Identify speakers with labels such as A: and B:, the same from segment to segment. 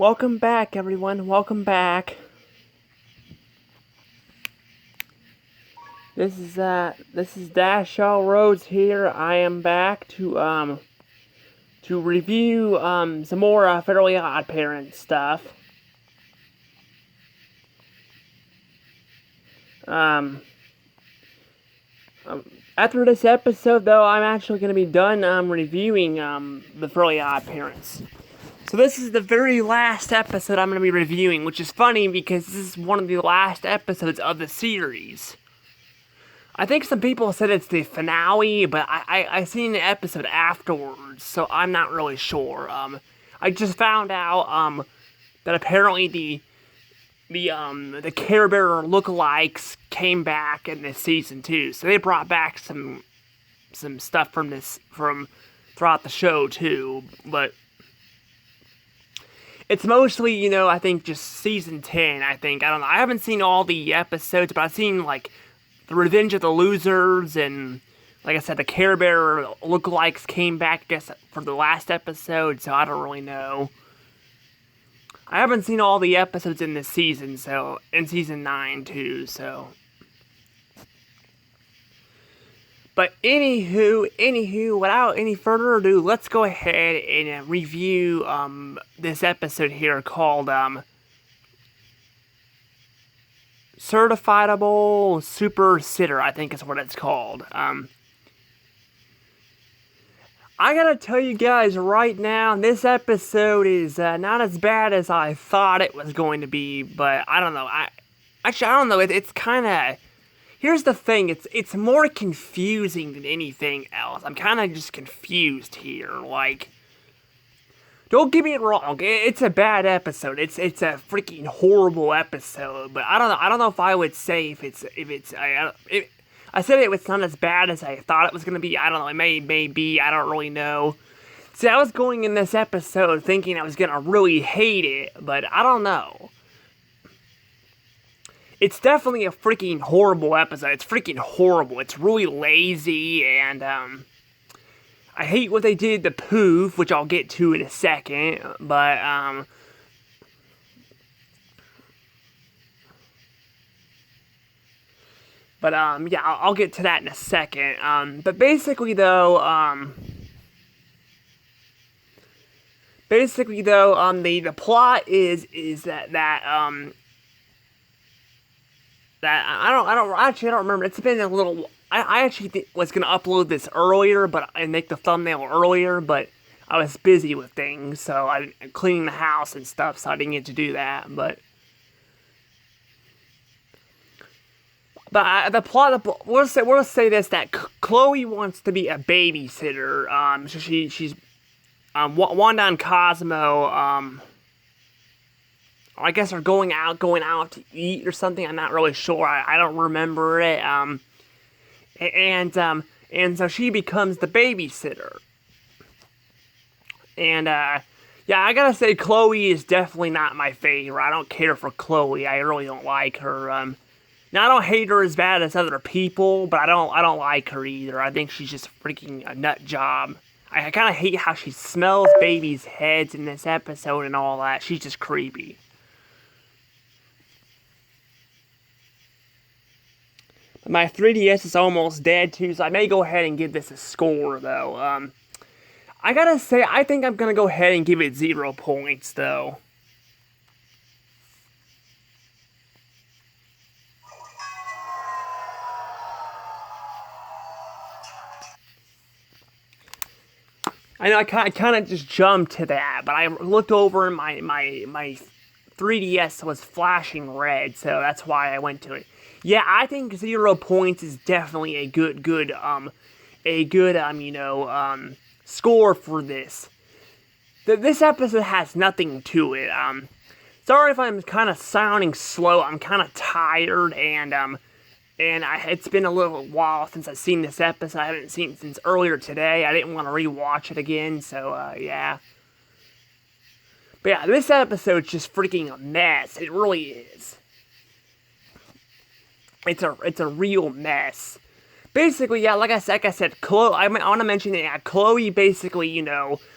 A: Welcome back, everyone. Welcome back. This is Dash All Roads here. I am back to review some more Fairly OddParents stuff. After this episode, though, I'm actually going to be done reviewing the Fairly OddParents. So this is the very last episode I'm going to be reviewing, which is funny because this is one of the last episodes of the series. I think some people said it's the finale, but I seen the episode afterwards, so I'm not really sure. I just found out that apparently the Care Bear lookalikes came back in this season too, so they brought back some stuff from throughout the show too, but it's mostly, I think just season 10, I think. I don't know. I haven't seen all the episodes, but I've seen, like, the Revenge of the Losers, and, like I said, the Care Bear lookalikes came back, I guess, for the last episode, so I don't really know. I haven't seen all the episodes in this season, so, in season 9, too, so. But anywho, without any further ado, let's go ahead and review this episode here called Certifiable Super Sitter, I think is what it's called. I gotta tell you guys right now, this episode is not as bad as I thought it was going to be, but I don't know. I don't know. It's kind of. Here's the thing, it's more confusing than anything else. I'm kind of just confused here, like, don't get me wrong, it's a bad episode, it's a freaking horrible episode, but I don't know if I would say I said it's not as bad as I thought it was going to be. I don't know, it may be, I don't really know. See, I was going in this episode thinking I was going to really hate it, but I don't know. It's definitely a freaking horrible episode. It's freaking horrible. It's really lazy, and, I hate what they did to Poof, which I'll get to in a second, but, yeah, I'll get to that in a second. But basically, though, the plot is that I don't remember. It's been a little. I actually was gonna upload this earlier, and make the thumbnail earlier, but I was busy with things, so I cleaning the house and stuff, so I didn't get to do that. But the plot. We'll say this: that Chloe wants to be a babysitter. So she's Wanda and Cosmo. I guess are going out to eat or something. I'm not really sure. I don't remember it. And so she becomes the babysitter. And yeah, I gotta say, Chloe is definitely not my favorite. I don't care for Chloe. I really don't like her. Now I don't hate her as bad as other people, but I don't like her either. I think she's just freaking a nut job. I kind of hate how she smells babies' heads in this episode and all that. She's just creepy. My 3DS is almost dead too, so I may go ahead and give this a score, though. I gotta say, I think I'm gonna go ahead and give it 0 points, though. I know I kind of just jumped to that, but I looked over and my 3DS was flashing red, so that's why I went to it. Yeah, I think 0 points is definitely a good score for this. This episode has nothing to it. Sorry if I'm kind of sounding slow. I'm kind of tired, and it's been a little while since I've seen this episode. I haven't seen it since earlier today. I didn't want to rewatch it again, so yeah. But yeah, this episode's just freaking a mess. It really is. It's a real mess. Basically, yeah, like I said, Chloe. I want to mention that Chloe basically,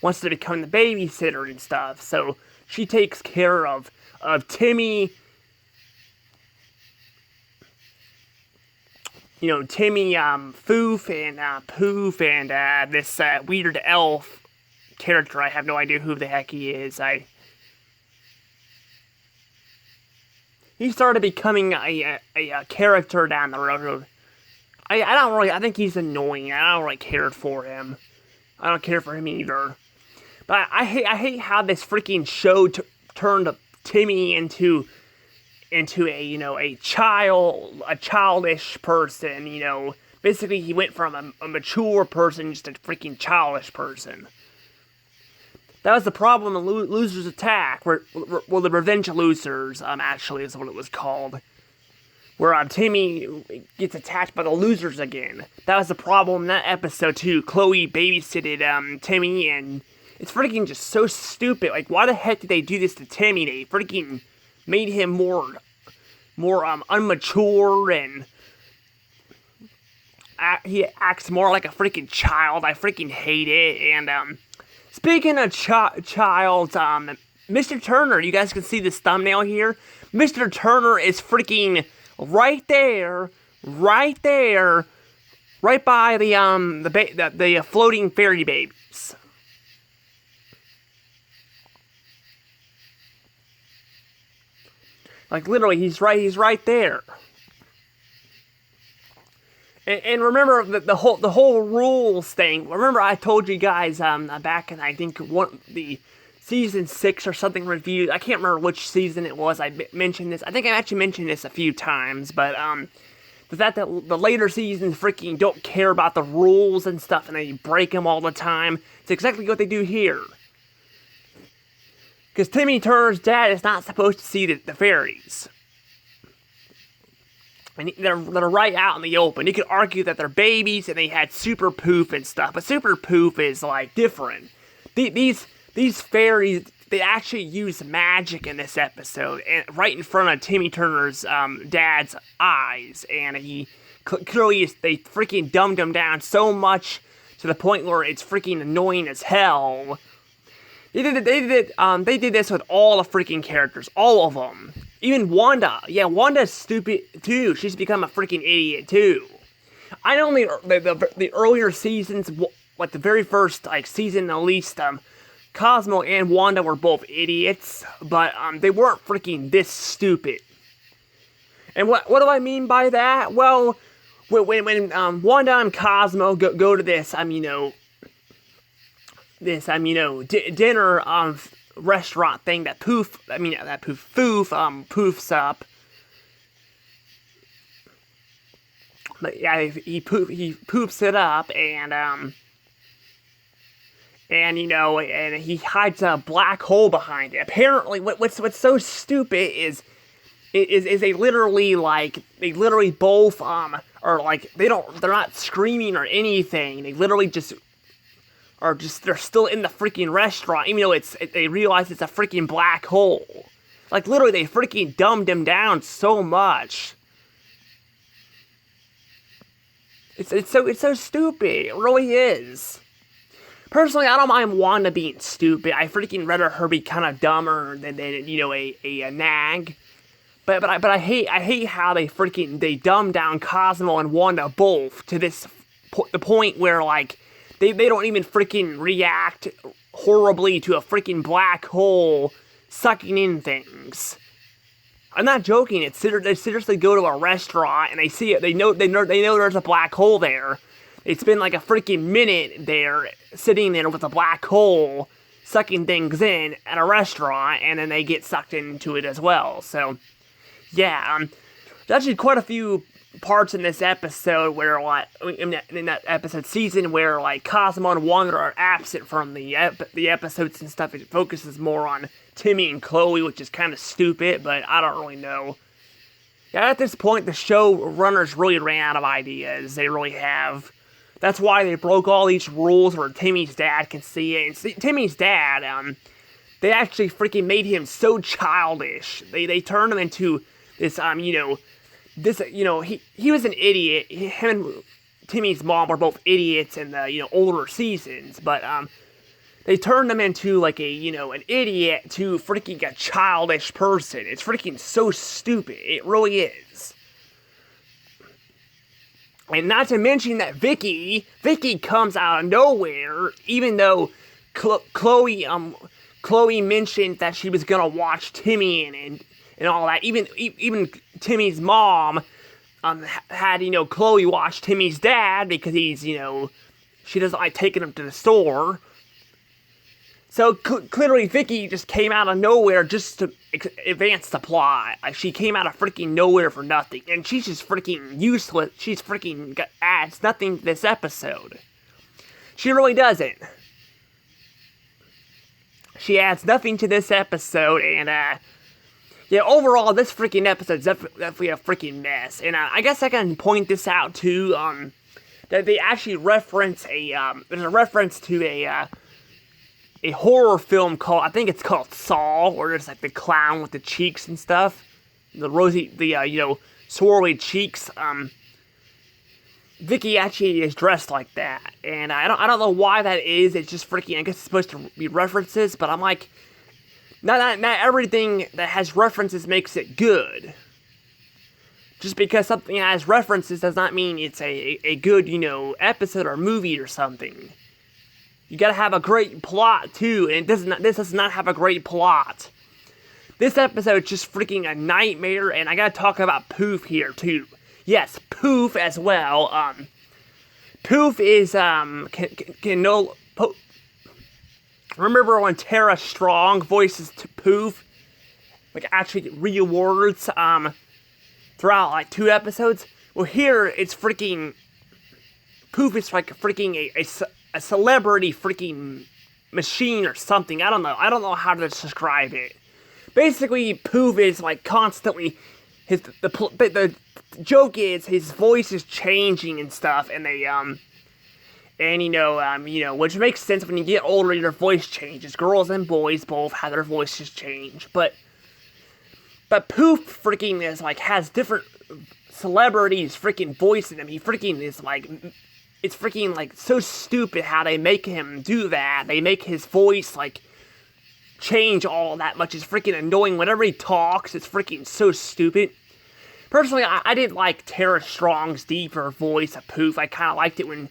A: wants to become the babysitter and stuff. So she takes care of Timmy. Timmy, Foof, and Poof, and this weird elf character. I have no idea who the heck he is. He started becoming a character down the road. I think he's annoying. I don't really care for him. I don't care for him either. But I hate how this freaking show turned Timmy into a childish person. Basically he went from a mature person just a freaking childish person. That was the problem in Loser's Attack, well, the Revenge of Losers, actually is what it was called. Where Timmy gets attacked by the losers again. That was the problem in that episode too. Chloe babysitted Timmy, and it's freaking just so stupid. Like, why the heck did they do this to Timmy? They freaking made him more unmature, and he acts more like a freaking child. I freaking hate it. And speaking of child, Mr. Turner, you guys can see this thumbnail here. Mr. Turner is freaking right there, right by the floating fairy babies. Like, literally, he's right there. And remember the whole rules thing. Remember, I told you guys back in, I think, the season 6 or something review. I can't remember which season it was. I mentioned this. I think I actually mentioned this a few times, but the fact that the later seasons freaking don't care about the rules and stuff, and they break them all the time. It's exactly what they do here. Because Timmy Turner's dad is not supposed to see the fairies. And they're right out in the open. You could argue that they're babies and they had Super Poof and stuff, but Super Poof is, like, different. These fairies, they actually use magic in this episode, and right in front of Timmy Turner's dad's eyes, and clearly they freaking dumbed him down so much to the point where it's freaking annoying as hell. They did this with all the freaking characters, all of them. Even Wanda. Yeah, Wanda's stupid too. She's become a freaking idiot too. I know the earlier seasons, like the very first season at least, Cosmo and Wanda were both idiots, but they weren't freaking this stupid. And what do I mean by that? Well, when Wanda and Cosmo go to this dinner restaurant thing that Foof poofs up. But yeah, he poofs it up, and he hides a black hole behind it. Apparently, what's so stupid is they literally both they're not screaming or anything. They literally they're still in the freaking restaurant, even though they realize it's a freaking black hole. Like, literally, they freaking dumbed him down so much. It's so stupid. It really is. Personally, I don't mind Wanda being stupid. I freaking rather her be kind of dumber than a nag. But I hate how they dumb down Cosmo and Wanda both to the point where they don't even freaking react horribly to a freaking black hole sucking in things. I'm not joking. They seriously go to a restaurant and they see it. They know there's a black hole there. It's been like a freaking minute there, sitting there with a black hole, sucking things in at a restaurant, and then they get sucked into it as well. So, yeah, there's actually quite a few parts in this episode where, in that episode season, where, Cosmo and Wanda are absent from the episodes and stuff. It focuses more on Timmy and Chloe, which is kind of stupid, but I don't really know. Yeah, at this point, the showrunners really ran out of ideas. They really have. That's why they broke all these rules where Timmy's dad can see it. And Timmy's dad, they actually freaking made him so childish. They turned him into this, he was an idiot. Him and Timmy's mom were both idiots in the, older seasons. But they turned him into like a, you know, an idiot to freaking a childish person. It's freaking so stupid. It really is. And not to mention that Vicky comes out of nowhere, even though Chloe mentioned that she was gonna watch Timmy and all that. Even Timmy's mom had, you know, Chloe watch Timmy's dad because he's, you know, she doesn't like taking him to the store. So clearly Vicky just came out of nowhere just to advance the plot. Like, she came out of freaking nowhere for nothing. And she's just freaking useless. She's freaking adds nothing to this episode. She really doesn't. She adds nothing to this episode, and yeah, overall, this freaking episode's definitely a freaking mess. And I guess I can point this out too, that they actually reference there's a reference to a horror film called, I think it's called Saw, where there's like the clown with the cheeks and stuff. The you know, swirly cheeks. Vicky actually is dressed like that, and I don't know why that is. It's just freaking, I guess it's supposed to be references, but I'm like, not everything that has references makes it good. Just because something has references does not mean it's a good, you know, episode or movie or something. You gotta have a great plot too, and this does not have a great plot. This episode is just freaking a nightmare, and I gotta talk about Poof here too. Yes, Poof as well. Poof is remember when Tara Strong voices Poof, like actually real words, throughout like 2 episodes? Well, here it's freaking Poof is like freaking a celebrity freaking machine or something. I don't know how to describe it. Basically, Poof is like constantly the joke is his voice is changing and stuff, and they you know, which makes sense when you get older, your voice changes. Girls and boys both have their voices change, but Poof freaking is like has different celebrities freaking voicing him. He freaking is like, it's freaking like so stupid how they make him do that. They make his voice like change all that much. It's freaking annoying. Whenever he talks, it's freaking so stupid. Personally, I didn't like Tara Strong's deeper voice of Poof. I kind of liked it when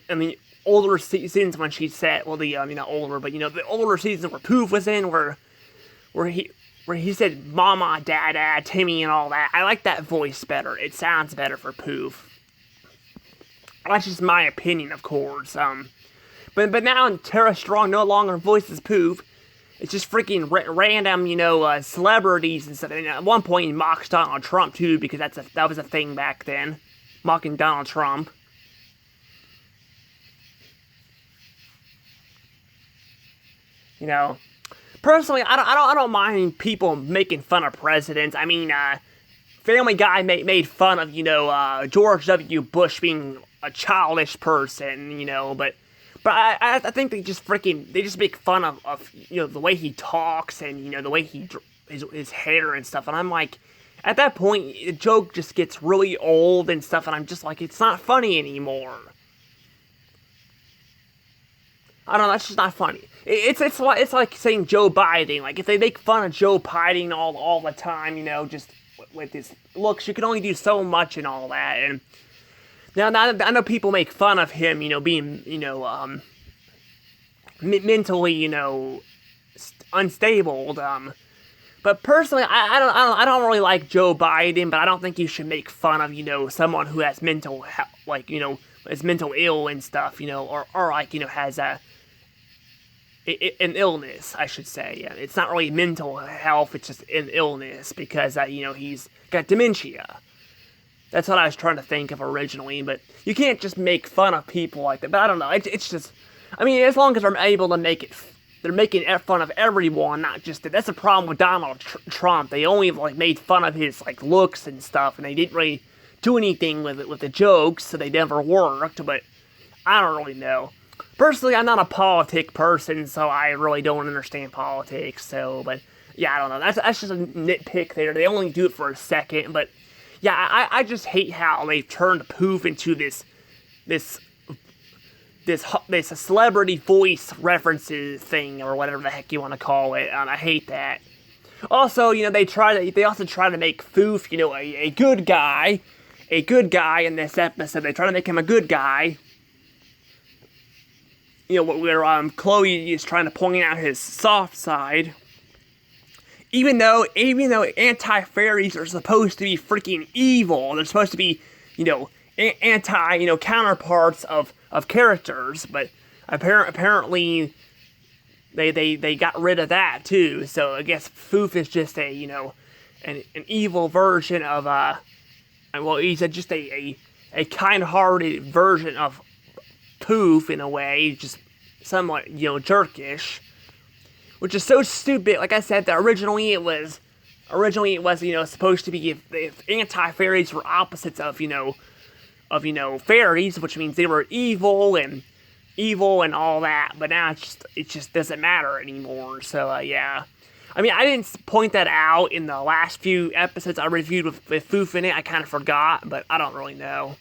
A: in the older seasons when she said, well, the not older, but you know, the older seasons where Poof was in, where he said Mama, Dada, Timmy, and all that. I like that voice better. It sounds better for Poof. That's just my opinion, of course. But now Tara Strong no longer voices Poof. It's just freaking random, you know, celebrities and stuff. And at one point, he mocks Donald Trump too, because that was a thing back then, mocking Donald Trump. You know, personally, I don't mind people making fun of presidents. I mean, Family Guy made fun of, you know, George W. Bush being a childish person, you know, but I think they just make fun of you know, the way he talks and, you know, the way his hair and stuff, and I'm like, at that point, the joke just gets really old and stuff, and I'm just like, it's not funny anymore. I don't know, that's just not funny. It's like saying Joe Biden. Like, if they make fun of Joe Biden all the time, you know, just with his looks, you can only do so much and all that, and now, I know people make fun of him, you know, being, you know, mentally, you know, unstable. But personally, I don't really like Joe Biden, but I don't think you should make fun of, you know, someone who has mental health, like, you know, is mental ill and stuff, you know, or like, you know, has an illness, I should say. Yeah, it's not really mental health; it's just an illness because, you know, he's got dementia. That's what I was trying to think of originally, but you can't just make fun of people like that. But I don't know, it's just, I mean, as long as they're able to make it, they're making fun of everyone, not just, that's the problem with Donald Trump. They only, like, made fun of his, like, looks and stuff, and they didn't really do anything with it, with the jokes, so they never worked, but I don't really know. Personally, I'm not a politic person, so I really don't understand politics, so, but, yeah, I don't know, that's just a nitpick there. They only do it for a second, but yeah, I just hate how they've turned Poof into this this celebrity voice references thing or whatever the heck you want to call it. I hate that. Also, they also try to make Foof, a good guy in this episode. They try to make him a good guy. Where Chloe is trying to point out his soft side. Even though anti-fairies are supposed to be freaking evil, they're supposed to be, counterparts of characters, but apparently they got rid of that too. So I guess Foof is just an evil version of he's just a kind-hearted version of Poof in a way, just somewhat jerkish, which is so stupid. Like I said, originally it was supposed to be if anti-fairies were opposites of fairies, which means they were evil and all that. But now it just doesn't matter anymore. So yeah. I mean, I didn't point that out in the last few episodes I reviewed with Foof in it. I kind of forgot, but I don't really know.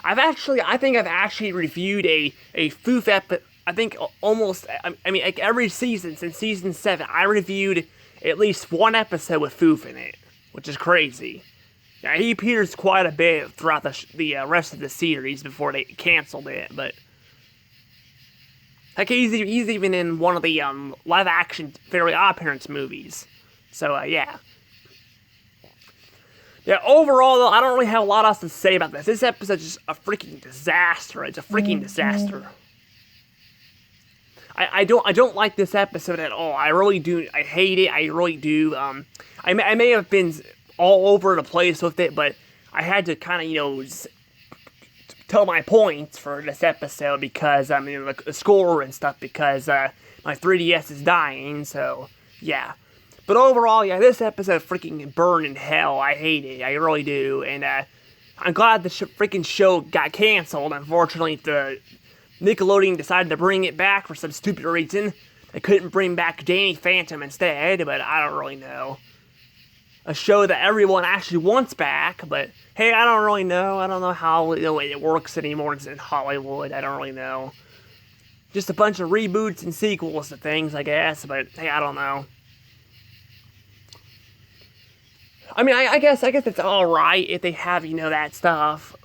A: I think I've actually reviewed a Foof episode. I think like every season since season 7, I reviewed at least one episode with Foof in it, which is crazy. Yeah, he appears quite a bit throughout the rest of the series before they canceled it, but heck, he's even in one of the live-action Fairly OddParents movies. So yeah. Yeah, overall, though, I don't really have a lot else to say about this. This episode's just a freaking disaster. It's a freaking disaster. I don't like this episode at all. I really do. I hate it. I really do. I may have been all over the place with it, but I had to kind of, tell my points for this episode because, the score and stuff, because my 3DS is dying, so, yeah. But overall, yeah, this episode freaking burned in hell. I hate it. I really do. And I'm glad the freaking show got canceled. Unfortunately, the Nickelodeon decided to bring it back for some stupid reason. They couldn't bring back Danny Phantom instead, but I don't really know. A show that everyone actually wants back, but hey, I don't really know. I don't know how it works anymore in Hollywood. I don't really know. Just a bunch of reboots and sequels to things, I guess, but hey, I don't know. I mean, I guess it's alright if they have, that stuff.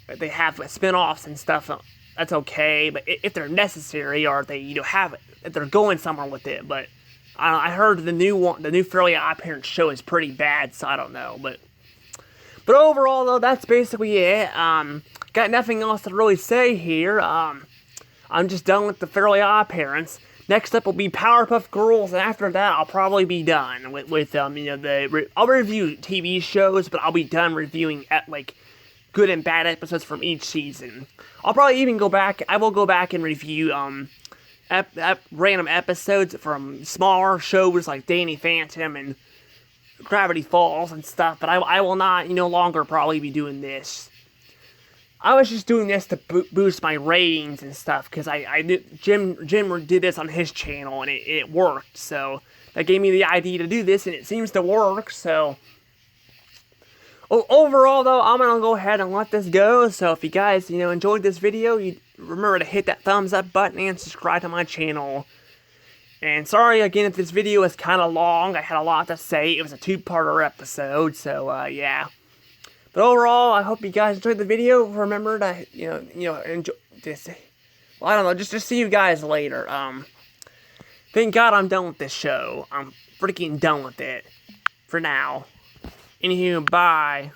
A: If they have spin-offs and stuff, that's okay. But if they're necessary, or if they, if they're going somewhere with it. But I heard the new Fairly OddParents show is pretty bad, so I don't know. But overall, though, that's basically it. Got nothing else to really say here. I'm just done with the Fairly OddParents. Next up will be Powerpuff Girls, and after that, I'll probably be done with I'll review TV shows, but I'll be done reviewing good and bad episodes from each season. I'll probably even go back. I will go back and review random episodes from smaller shows like Danny Phantom and Gravity Falls and stuff. But I will not no longer probably be doing this. I was just doing this to boost my ratings and stuff, because I knew Jim did this on his channel, and it worked, so that gave me the idea to do this, and it seems to work, so overall, though, I'm gonna go ahead and let this go. So if you guys, enjoyed this video, you remember to hit that thumbs up button and subscribe to my channel. And sorry again if this video is kind of long. I had a lot to say. It was a 2-parter episode, so yeah. But overall, I hope you guys enjoyed the video. Remember to, enjoy this. Well, I don't know, just see you guys later. Thank God I'm done with this show. I'm freaking done with it. For now. Anywho, bye.